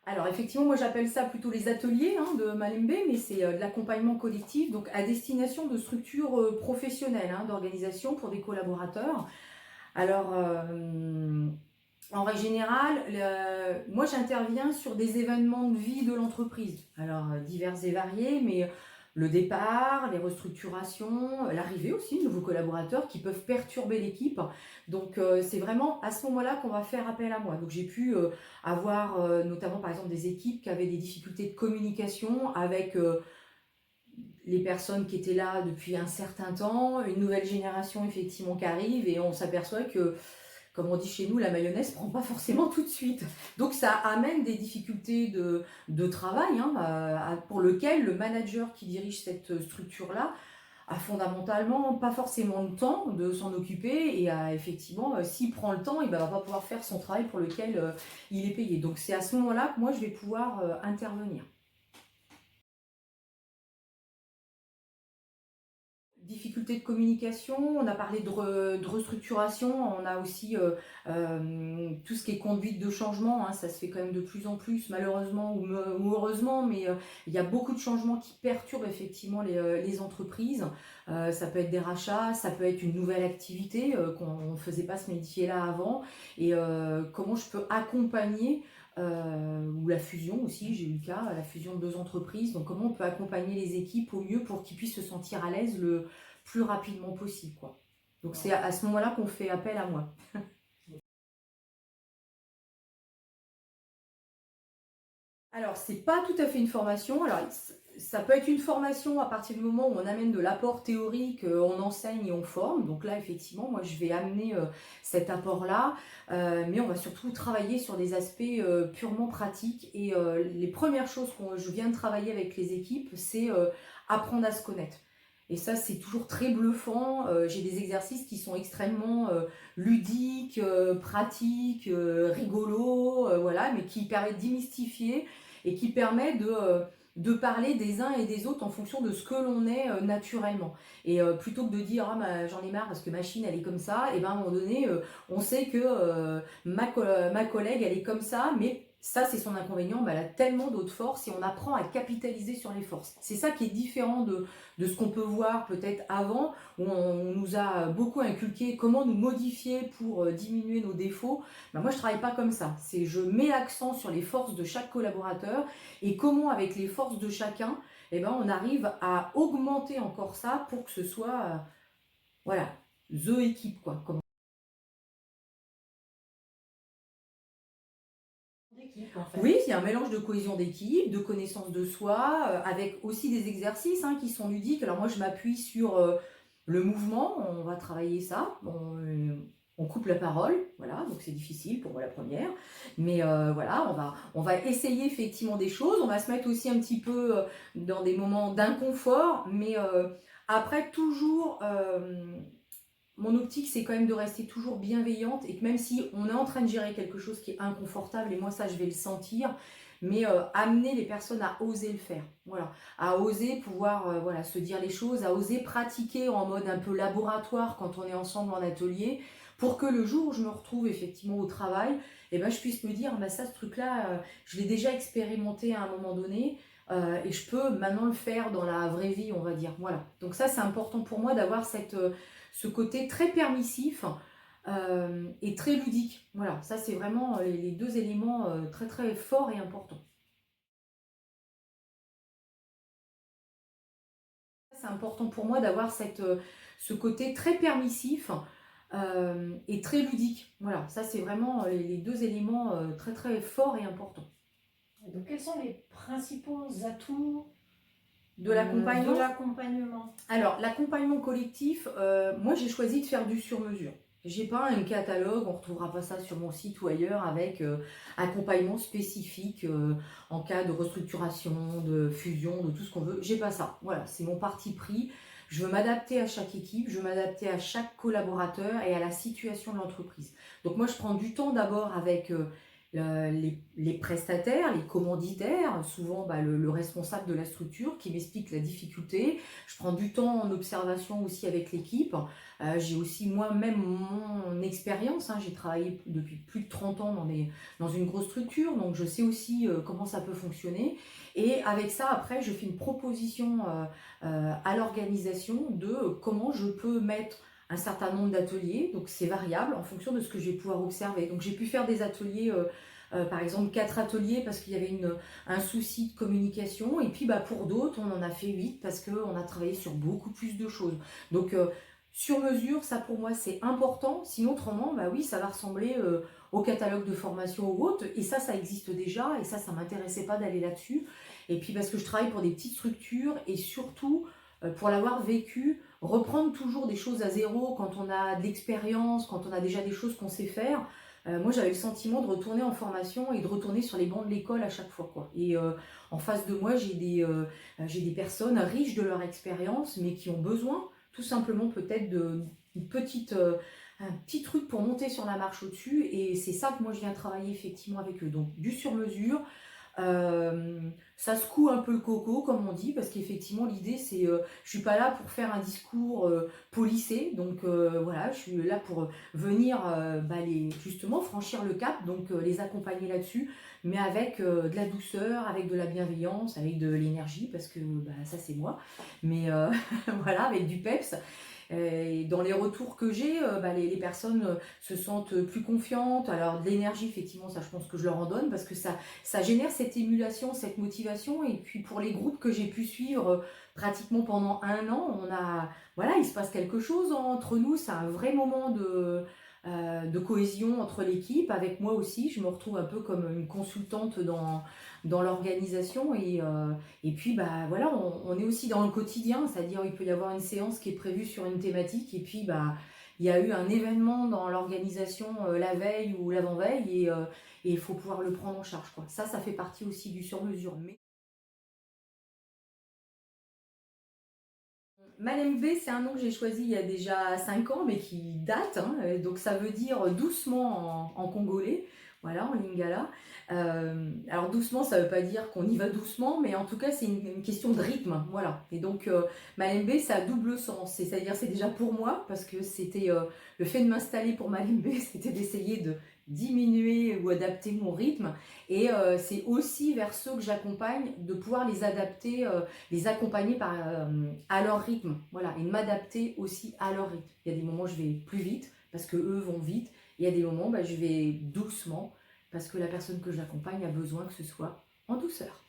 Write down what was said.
Alors effectivement, moi j'appelle ça plutôt les ateliers de Malembe, mais c'est de l'accompagnement collectif, donc à destination de structures professionnelles, d'organisation pour des collaborateurs. Alors, en règle générale, moi j'interviens sur des événements de vie de l'entreprise, alors divers et variés, mais le départ, les restructurations, l'arrivée aussi de nouveaux collaborateurs qui peuvent perturber l'équipe. Donc c'est vraiment à ce moment-là qu'on va faire appel à moi. Donc j'ai pu avoir notamment par exemple des équipes qui avaient des difficultés de communication avec les personnes qui étaient là depuis un certain temps, une nouvelle génération effectivement qui arrive et on s'aperçoit que, comme on dit chez nous, la mayonnaise prend pas forcément tout de suite. Donc ça amène des difficultés de travail pour lequel le manager qui dirige cette structure-là a fondamentalement pas forcément le temps de s'en occuper et a effectivement, s'il prend le temps, il va pas pouvoir faire son travail pour lequel il est payé. Donc c'est à ce moment-là que moi je vais pouvoir intervenir. Difficultés de communication, on a parlé de restructuration, on a aussi tout ce qui est conduite de changement, ça se fait quand même de plus en plus, malheureusement ou heureusement, mais il y a beaucoup de changements qui perturbent effectivement les entreprises. Ça peut être des rachats, ça peut être une nouvelle activité qu'on ne faisait pas ce métier-là avant, et comment je peux accompagner ou la fusion aussi, j'ai eu le cas, la fusion de deux entreprises. Donc comment on peut accompagner les équipes au mieux pour qu'ils puissent se sentir à l'aise le plus rapidement possible, quoi. Donc c'est à ce moment-là qu'on fait appel à moi. Alors, c'est pas tout à fait une formation. Alors, ça peut être une formation à partir du moment où on amène de l'apport théorique, on enseigne et on forme. Donc là, effectivement, moi, je vais amener cet apport-là, mais on va surtout travailler sur des aspects purement pratiques. Et les premières choses que je viens de travailler avec les équipes, c'est apprendre à se connaître. Et ça, c'est toujours très bluffant. J'ai des exercices qui sont extrêmement ludiques, pratiques, rigolos, voilà, mais qui permettent d'imystifier et qui permet de parler des uns et des autres en fonction de ce que l'on est naturellement. Et plutôt que de dire ah, j'en ai marre parce que ma machine elle est comme ça, et ben à un moment donné, on sait que ma collègue elle est comme ça, mais ça c'est son inconvénient, elle a tellement d'autres forces et on apprend à capitaliser sur les forces. C'est ça qui est différent de ce qu'on peut voir peut-être avant, où on nous a beaucoup inculqué comment nous modifier pour diminuer nos défauts. Ben moi, je travaille pas comme ça. C'est je mets l'accent sur les forces de chaque collaborateur et comment, avec les forces de chacun, eh ben, on arrive à augmenter encore ça pour que ce soit, voilà, the équipe, quoi. D'équipe, en Oui, fait. il y a un mélange de cohésion d'équipe, de connaissance de soi, avec aussi des exercices qui sont ludiques. Alors moi, je m'appuie sur le mouvement, on va travailler ça. On coupe la parole, voilà, donc c'est difficile pour moi la première. Mais voilà, on va essayer effectivement des choses. On va se mettre aussi un petit peu dans des moments d'inconfort, mais après, toujours mon optique, c'est quand même de rester toujours bienveillante et que même si on est en train de gérer quelque chose qui est inconfortable, et moi ça je vais le sentir, mais amener les personnes à oser le faire, voilà, à oser pouvoir voilà, se dire les choses, à oser pratiquer en mode un peu laboratoire quand on est ensemble en atelier, pour que le jour où je me retrouve effectivement au travail, eh ben, je puisse me dire, bah, ça ce truc-là, je l'ai déjà expérimenté à un moment donné, et je peux maintenant le faire dans la vraie vie, on va dire. Voilà. Donc ça, c'est important pour moi d'avoir ce côté très permissif et très ludique. Voilà, ça c'est vraiment les deux éléments très très forts et importants. C'est important pour moi d'avoir ce côté très permissif et très ludique. Voilà, ça c'est vraiment les deux éléments très très forts et importants. Donc, quels sont les principaux atouts De l'accompagnement. de l'accompagnement? Alors, l'accompagnement collectif, moi j'ai choisi de faire du sur-mesure. J'ai pas un catalogue, on retrouvera pas ça sur mon site ou ailleurs avec accompagnement spécifique en cas de restructuration, de fusion, de tout ce qu'on veut. J'ai pas ça. Voilà, c'est mon parti pris. Je veux m'adapter à chaque équipe, je veux m'adapter à chaque collaborateur et à la situation de l'entreprise. Donc moi je prends du temps d'abord avec les prestataires, les commanditaires, souvent bah, le responsable de la structure qui m'explique la difficulté. Je prends du temps en observation aussi avec l'équipe. J'ai aussi moi-même mon expérience, hein. J'ai travaillé depuis plus de 30 ans dans une grosse structure, donc je sais aussi comment ça peut fonctionner. Et avec ça, après, je fais une proposition à l'organisation de comment je peux mettre un certain nombre d'ateliers, donc c'est variable en fonction de ce que je vais pouvoir observer. Donc j'ai pu faire des ateliers, par exemple 4 ateliers parce qu'il y avait un souci de communication, et puis bah, pour d'autres on en a fait 8 parce qu'on a travaillé sur beaucoup plus de choses. Donc sur mesure, ça pour moi c'est important, sinon autrement, bah oui, ça va ressembler au catalogue de formation ou autre, et ça existe déjà, et ça m'intéressait pas d'aller là-dessus. Et puis parce que je travaille pour des petites structures, et surtout pour l'avoir vécu, reprendre toujours des choses à zéro quand on a de l'expérience, quand on a déjà des choses qu'on sait faire. Moi, j'avais le sentiment de retourner en formation et de retourner sur les bancs de l'école à chaque fois, quoi. Et en face de moi, j'ai des personnes riches de leur expérience, mais qui ont besoin tout simplement peut-être d'une petite, un petit truc pour monter sur la marche au-dessus. Et c'est ça que moi, je viens travailler effectivement avec eux. Donc, du sur-mesure. Ça secoue un peu le coco, comme on dit, parce qu'effectivement, l'idée, c'est, je suis pas là pour faire un discours policé, donc voilà, je suis là pour venir bah, justement franchir le cap, donc les accompagner là-dessus, mais avec de la douceur, avec de la bienveillance, avec de l'énergie, parce que bah, ça, c'est moi, mais voilà, avec du peps. Et dans les retours que j'ai, bah, les personnes se sentent plus confiantes. Alors de l'énergie, effectivement, ça je pense que je leur en donne parce que ça génère cette émulation, cette motivation. Et puis pour les groupes que j'ai pu suivre pratiquement pendant un an, voilà, il se passe quelque chose entre nous. C'est un vrai moment de cohésion entre l'équipe. Avec moi aussi, je me retrouve un peu comme une consultante dans l'organisation. Et puis, bah, voilà, on est aussi dans le quotidien, c'est-à-dire il peut y avoir une séance qui est prévue sur une thématique, et puis bah, il y a eu un événement dans l'organisation la veille ou l'avant-veille, et il faut pouvoir le prendre en charge, quoi. Ça fait partie aussi du sur-mesure. Mais Malembe, c'est un nom que j'ai choisi il y a déjà 5 ans, mais qui date, hein, donc ça veut dire doucement en congolais, voilà, en lingala. Alors doucement, ça ne veut pas dire qu'on y va doucement, mais en tout cas, c'est une question de rythme, voilà. Et donc, Malembe, ça a double sens, c'est-à-dire c'est déjà pour moi, parce que c'était le fait de m'installer pour Malembe, c'était d'essayer de diminuer ou adapter mon rythme, et c'est aussi vers ceux que j'accompagne de pouvoir les adapter, les accompagner à leur rythme, voilà, et m'adapter aussi à leur rythme. Il y a des moments où je vais plus vite parce que eux vont vite, et il y a des moments où je vais doucement parce que la personne que j'accompagne a besoin que ce soit en douceur.